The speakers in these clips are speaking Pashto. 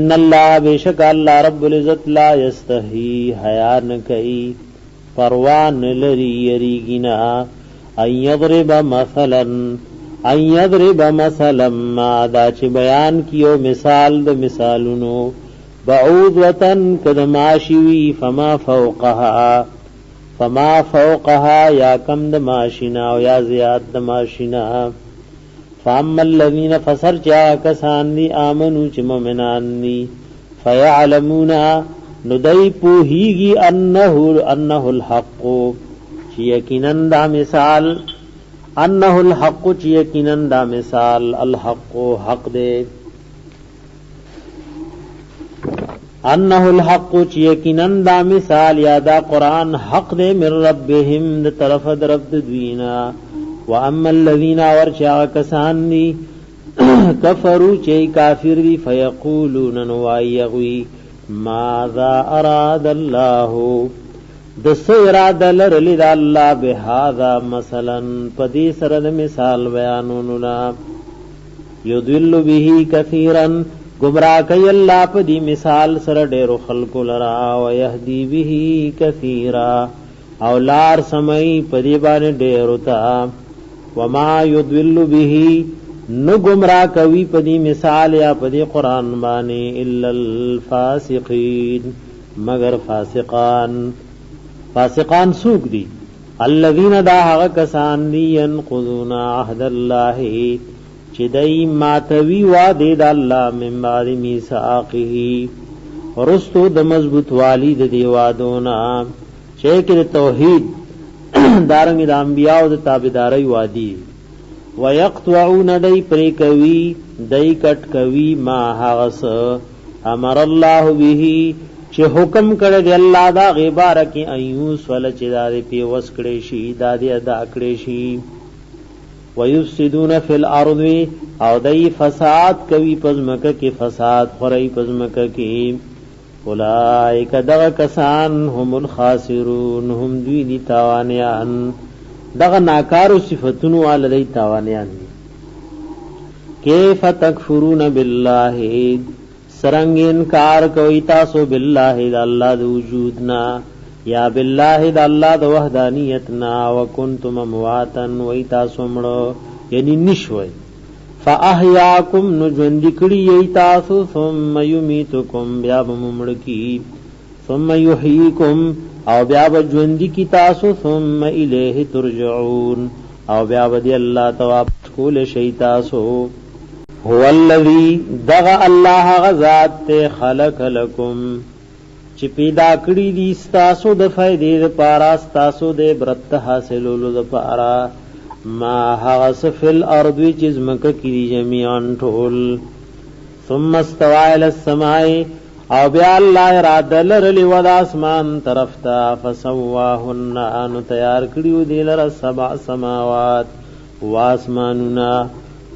ان الله بیشک اللہ رب العزت لا یستحی حیا نکئی پروان لری یریگنا ان یضرب مثلا ما دا چی بیان کیو مثال د مثالونو بعوضوتن کدماشوی فما فوقها یا کم دماشنا و یا زیاد دماشنا فاما الذین فسر چا کسان دی آمنو چی مؤمنان دی فیعلمون ندی پوہیگی انه الحق چی یقیناً دا مثال انه الحق چی یقیناً دا مثال الحق حق دے انه الحق چی یقیناً دا مثال یا دا قرآن حق دے من ربهم دا طرف درب دوینا واما الذين ورچا کسان دی کفروا چی کافر دی فیقولون نوایغوی ماذا اراد الله دس اراده لرلی دا اللہ بهذا مثلا پدی سرد مثال بیانوننا یضل به کثیرا گمراہ کئی اللہ پدی مثال سر ډیرو خلق لرا ویهدی به کثیرا او لار سمئی پدی باندې ډیرو تا وما یضل به نو گمراہ کوي پدی مثال یا پدی قرآن باندې الا الفاسقین مگر فاسقان سوق دی الذین دا هغه کسان دی ينقضون عهد الله چې دای ماتوي وعده د الله من بعد میثاقه ورستو د مضبوط والی د دی وادونا چې کې توحید دارنګ د انبیاء او د تابعداري وادي ويقطعون دای پرې کوي دای کټ کوي ما هغس امر الله به چې حکم کړی دی الله دا غبار کې ایوس ول چې دا په وس کړي شي دا دې ادا کړي شي ويفسدون فی الارض او دای فساد کوي پزمکه کې فساد خوري پزمکه کې اولئک دغه کسان هم الخاسرون هم دوی دي تاوانیان دغه ناکارو صفاتونو ولدی تاوانیان کیف تکفرون بالله سرنگ انکار کوي تاسو بالله د الله د وجودنا یا بالله د الله د وحدانیتنا وکنتم امواتن وای تاسو مړو یعنی نشوي فاحیاکم نجوند کړي ای تاسو ثم یمیتکم بیا بمړ کی ثم یحییکم او بیا بجوند کی تاسو ثم الیه ترجعون او بیا بدی الله تواب کول شی تاسو هو الذی دغ الله غزاد ته خلق لكم چې پیدا کړی دي تاسو د فائدې لپاره تاسو د برت حاصلولو لپاره ما هغس فی الارض جزمک کی جميعا ټول ثم استوى الى السماء او بیا الله اراده لرلی و د اسمان طرف ته فسواهن ان تیار کړیو دی لره سبع سماوات واسماننا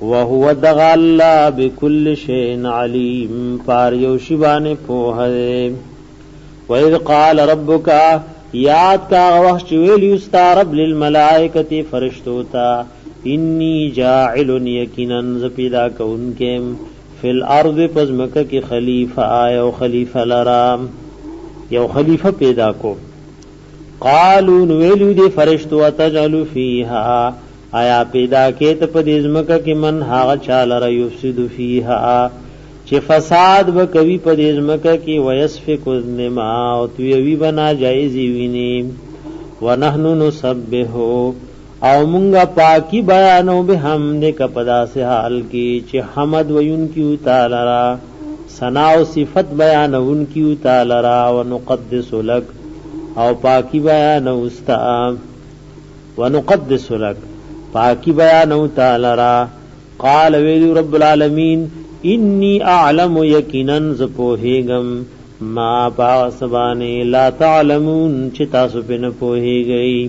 وهو دغ الله بكل شيء عليم پار یو شی باندې په هه وَإِذْ قَالَ رَبُّكَ یاد کا وحش ویلی استا رب للملائکتی فرشتو تا انی جاعل یقیناً زپیدا کونکم فی الارض پزمکہ کی خلیفہ یو خلیفہ لرام یو خلیفہ پیدا کو قالون ویلو دی فرشتو تجعل فیہا آیا پیدا کیت پدیزمکہ کی من حاغ چالر یفسد فیہا چې فساد وکوي په دې ځمکه کې ويسفك الدماء او توي بنا جایز ویني ونحنو نسبح او مونږه پاکي بیانو به حمد کپدا سے حال کې چې حمد وین کیو تعالی را ثنا او صفت بیانون کیو تعالی را ونقدس لك او پاکي بیانو استا ونقدس لك پاکي بیانو تعالی را قال ویل رب العالمین انی اعلم یقینا زپوهیگم ما پاسبانی لا تعلمون چی تاسو پی نپوهیگئی